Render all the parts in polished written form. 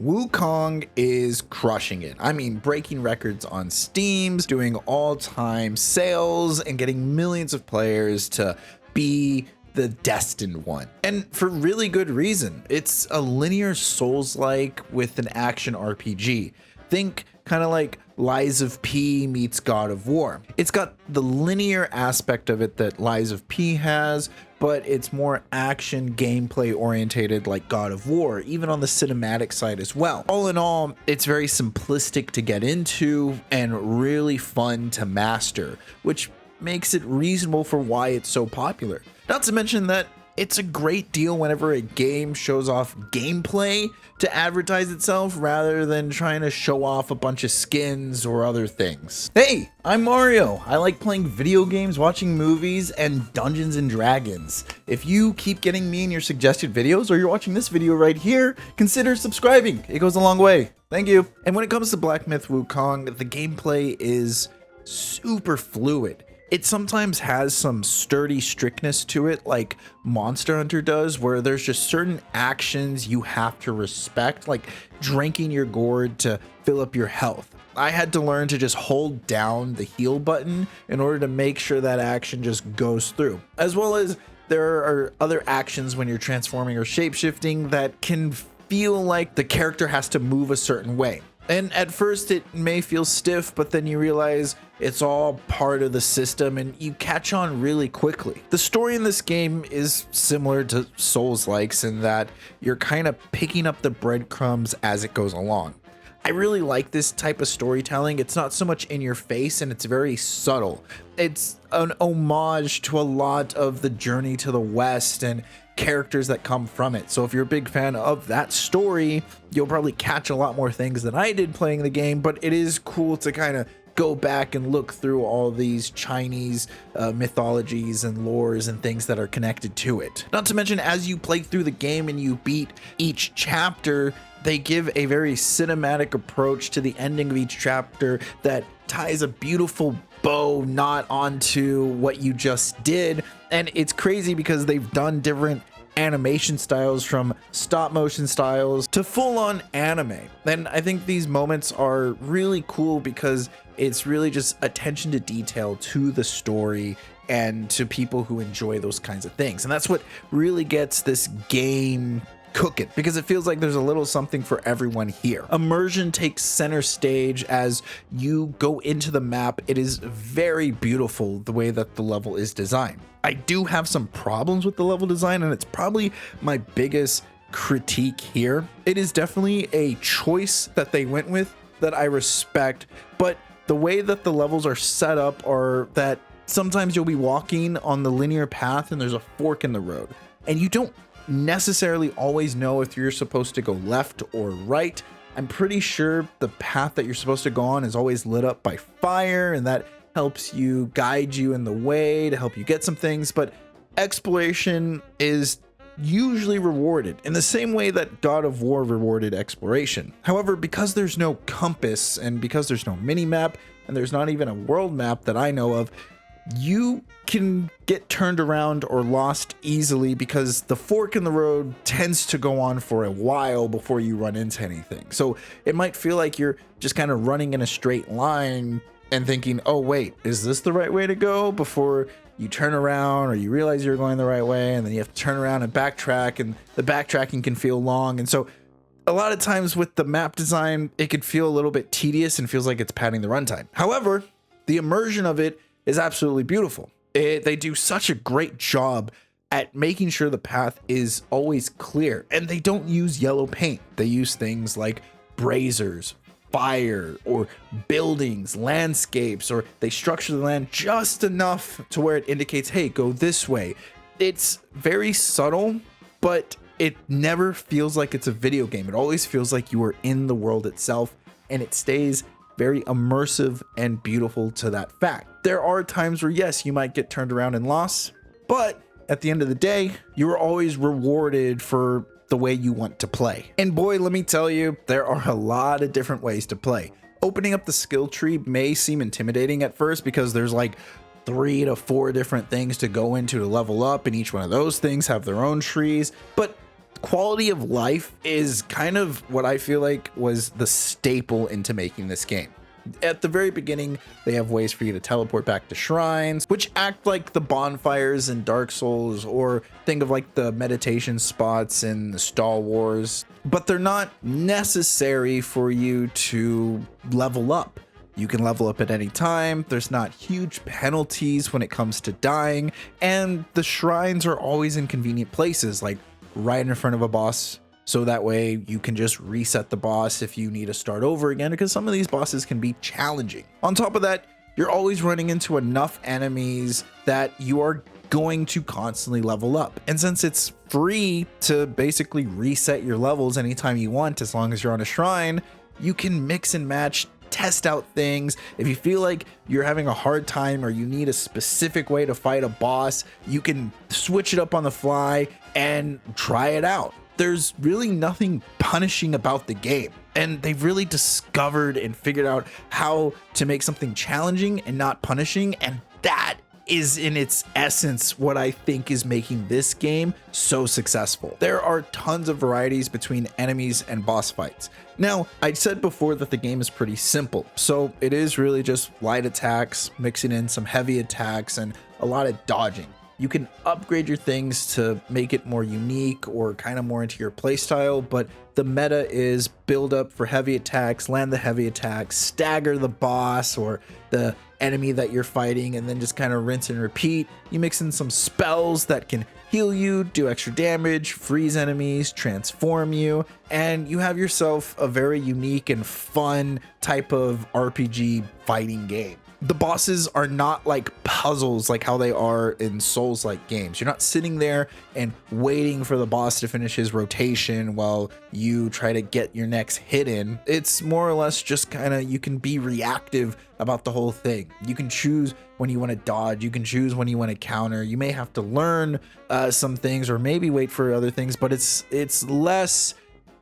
Wukong is crushing it. I mean, breaking records on Steam, doing all-time sales, and getting millions of players to be the destined one. And for really good reason. It's a linear Souls-like with an action RPG. Think kind of like Lies of P meets God of War. It's got the linear aspect of it that Lies of P has, but it's more action gameplay orientated like God of War, even on the cinematic side as well. All in all, it's very simplistic to get into and really fun to master, which makes it reasonable for why it's so popular. Not to mention that it's a great deal whenever a game shows off gameplay to advertise itself rather than trying to show off a bunch of skins or other things. Hey, I'm Mario. I like playing video games, watching movies, and Dungeons and Dragons. If you keep getting me in your suggested videos or you're watching this video right here, consider subscribing. It goes a long way. Thank you. And when it comes to Black Myth Wukong, the gameplay is super fluid. It sometimes has some sturdy strictness to it like Monster Hunter does, where there's just certain actions you have to respect, like drinking your gourd to fill up your health. I had to learn to just hold down the heal button in order to make sure that action just goes through. As well as there are other actions when you're transforming or shapeshifting that can feel like the character has to move a certain way. And at first it may feel stiff, but then you realize it's all part of the system and you catch on really quickly. The story in this game is similar to Souls-likes in that you're kind of picking up the breadcrumbs as it goes along. I really like this type of storytelling. It's not so much in your face and it's very subtle. It's an homage to a lot of the Journey to the West and characters that come from it. So if you're a big fan of that story, you'll probably catch a lot more things than I did playing the game, but it is cool to kind of go back and look through all these Chinese mythologies and lores and things that are connected to it. Not to mention, as you play through the game and you beat each chapter, they give a very cinematic approach to the ending of each chapter that ties a beautiful bow knot onto what you just did. And it's crazy because they've done different animation styles, from stop motion styles to full on anime. And I think these moments are really cool because it's really just attention to detail to the story and to people who enjoy those kinds of things. And that's what really gets this game cooking, because it feels like there's a little something for everyone here. Immersion takes center stage as you go into the map. It is very beautiful the way that the level is designed. I do have some problems with the level design, and it's probably my biggest critique here. It is definitely a choice that they went with that I respect, but the way that the levels are set up are that sometimes you'll be walking on the linear path and there's a fork in the road, and you don't necessarily always know if you're supposed to go left or right. I'm pretty sure the path that you're supposed to go on is always lit up by fire, and that helps you guide you in the way to help you get some things. But exploration is usually rewarded in the same way that God of War rewarded exploration. However, because there's no compass and because there's no mini map and there's not even a world map that I know of, you can get turned around or lost easily because the fork in the road tends to go on for a while before you run into anything. So it might feel like you're just kind of running in a straight line and thinking, oh wait, is this the right way to go, before you turn around or you realize you're going the right way, and then you have to turn around and backtrack, and the backtracking can feel long. And so a lot of times with the map design, it could feel a little bit tedious and feels like it's padding the runtime. However, the immersion of it is absolutely beautiful. They do such a great job at making sure the path is always clear, and they don't use yellow paint. They use things like braziers, fire, or buildings, landscapes, or they structure the land just enough to where it indicates, hey, go this way. It's very subtle, but it never feels like it's a video game. It always feels like you are in the world itself, and it stays very immersive and beautiful to that fact. There are times where, yes, you might get turned around and lost, but at the end of the day, you are always rewarded for the way you want to play. And boy, let me tell you, there are a lot of different ways to play. Opening up the skill tree may seem intimidating at first because there's like 3 to 4 different things to go into to level up, and each one of those things have their own trees. But Quality of life is kind of what I feel like was the staple into making this game. At the very beginning, they have ways for you to teleport back to shrines, which act like the bonfires in Dark Souls, or think of like the meditation spots in the Star Wars, but they're not necessary for you to level up. You can level up at any time. There's not huge penalties when it comes to dying, and the shrines are always in convenient places, like right in front of a boss. So that way you can just reset the boss if you need to start over again, because some of these bosses can be challenging. On top of that, you're always running into enough enemies that you are going to constantly level up. And since it's free to basically reset your levels anytime you want, as long as you're on a shrine, you can mix and match, test out things. If you feel like you're having a hard time or you need a specific way to fight a boss, you can switch it up on the fly and try it out. There's really nothing punishing about the game, and they've really discovered and figured out how to make something challenging and not punishing, and that is in its essence what I think is making this game so successful. There are tons of varieties between enemies and boss fights. Now, I said before that the game is pretty simple, so it is really just light attacks, mixing in some heavy attacks, and a lot of dodging. You can upgrade your things to make it more unique or kind of more into your playstyle, but the meta is build up for heavy attacks, land the heavy attacks, stagger the boss or the enemy that you're fighting, and then just kind of rinse and repeat. You mix in some spells that can heal you, do extra damage, freeze enemies, transform you, and you have yourself a very unique and fun type of RPG fighting game. The bosses are not like puzzles like how they are in Souls-like games. You're not sitting there and waiting for the boss to finish his rotation while you try to get your next hit in. It's more or less just kind of, you can be reactive about the whole thing. You can choose when you want to dodge, you can choose when you want to counter. You may have to learn some things or maybe wait for other things, but it's less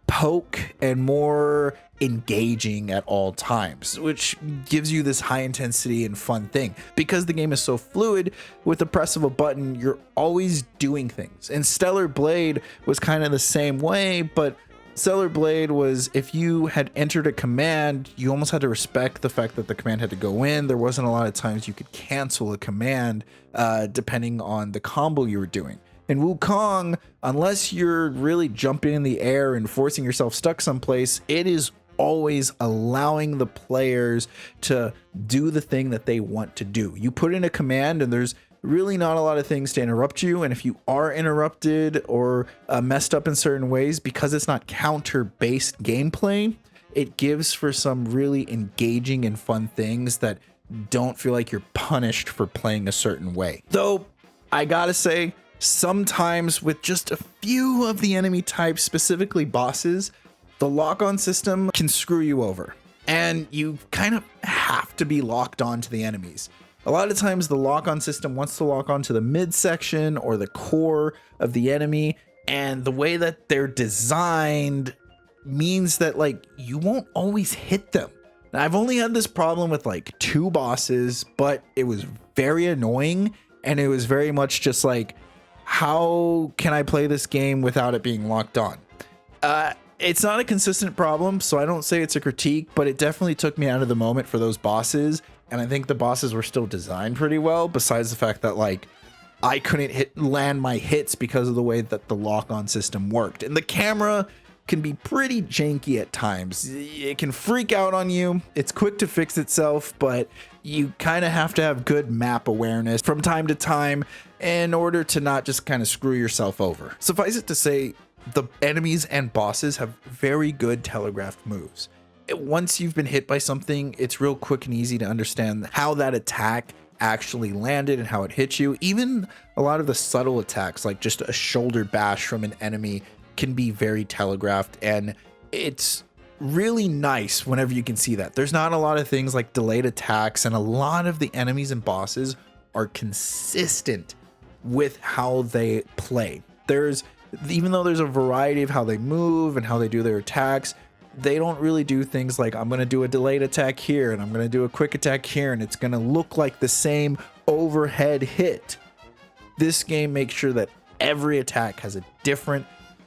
poke and more engaging at all times, which gives you this high intensity and fun thing. Because the game is so fluid, with the press of a button, you're always doing things. And Stellar Blade was kind of the same way, but Stellar Blade was, if you had entered a command, you almost had to respect the fact that the command had to go in. There wasn't a lot of times you could cancel a command depending on the combo you were doing. In Wukong, unless you're really jumping in the air and forcing yourself stuck someplace, it is always allowing the players to do the thing that they want to do. You put in a command and there's really not a lot of things to interrupt you, and if you are interrupted or messed up in certain ways, because it's not counter-based gameplay, it gives for some really engaging and fun things that don't feel like you're punished for playing a certain way. Though, I gotta say, sometimes with just a few of the enemy types, specifically bosses, the lock-on system can screw you over, and you kind of have to be locked on to the enemies. A lot of times the lock-on system wants to lock on to the midsection or the core of the enemy, and the way that they're designed means that like you won't always hit them. Now, I've only had this problem with like 2 bosses, but it was very annoying, and it was very much just like, how can I play this game without it being locked on? It's not a consistent problem, so I don't say it's a critique, but it definitely took me out of the moment for those bosses. And I think the bosses were still designed pretty well, besides the fact that like I couldn't land my hits because of the way that the lock-on system worked. And the camera can be pretty janky at times. It can freak out on you. It's quick to fix itself, but you kind of have to have good map awareness from time to time in order to not just kind of screw yourself over. Suffice it to say, the enemies and bosses have very good telegraphed moves. Once you've been hit by something, it's real quick and easy to understand how that attack actually landed and how it hit you. Even a lot of the subtle attacks, like just a shoulder bash from an enemy, can be very telegraphed, and it's really nice whenever you can see that. There's not a lot of things like delayed attacks, and a lot of the enemies and bosses are consistent with how they play. Even though there's a variety of how they move and how they do their attacks, they don't really do things like, I'm going to do a delayed attack here and I'm going to do a quick attack here, and it's going to look like the same overhead hit. This game makes sure that every attack has a different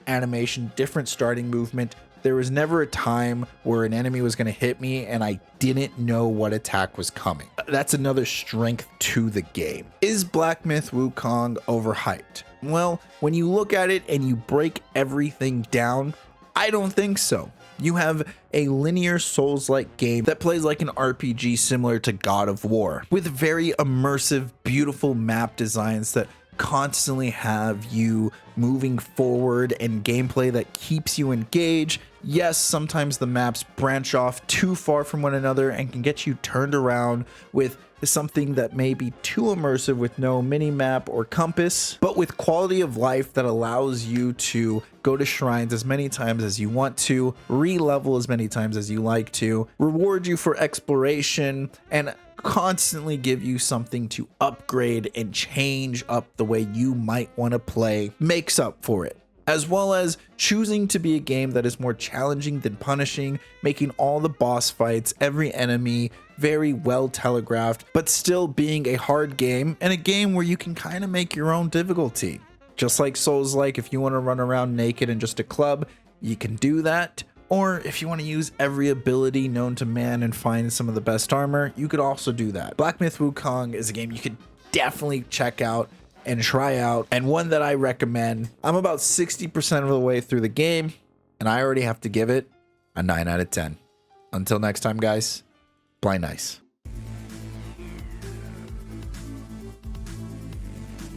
animation, different starting movement. There was never a time where an enemy was going to hit me and I didn't know what attack was coming. That's another strength to the game. Is Black Myth Wukong overhyped? Well, when you look at it and you break everything down, I don't think so. You have a linear Souls-like game that plays like an RPG similar to God of War, with very immersive, beautiful map designs that constantly have you moving forward and gameplay that keeps you engaged. Yes, sometimes the maps branch off too far from one another and can get you turned around with something that may be too immersive with no mini map or compass, but with quality of life that allows you to go to shrines as many times as you want to, re-level as many times as you like to, reward you for exploration, and constantly give you something to upgrade and change up the way you might want to play, makes up for it. As well as choosing to be a game that is more challenging than punishing, making all the boss fights, every enemy very well telegraphed, but still being a hard game and a game where you can kind of make your own difficulty. Just like Souls-like, if you want to run around naked in just a club, you can do that. Or if you want to use every ability known to man and find some of the best armor, you could also do that. Black Myth Wukong is a game you could definitely check out and try out, and one that I recommend. I'm about 60% of the way through the game, and I already have to give it a 9 out of 10. Until next time, guys, play nice.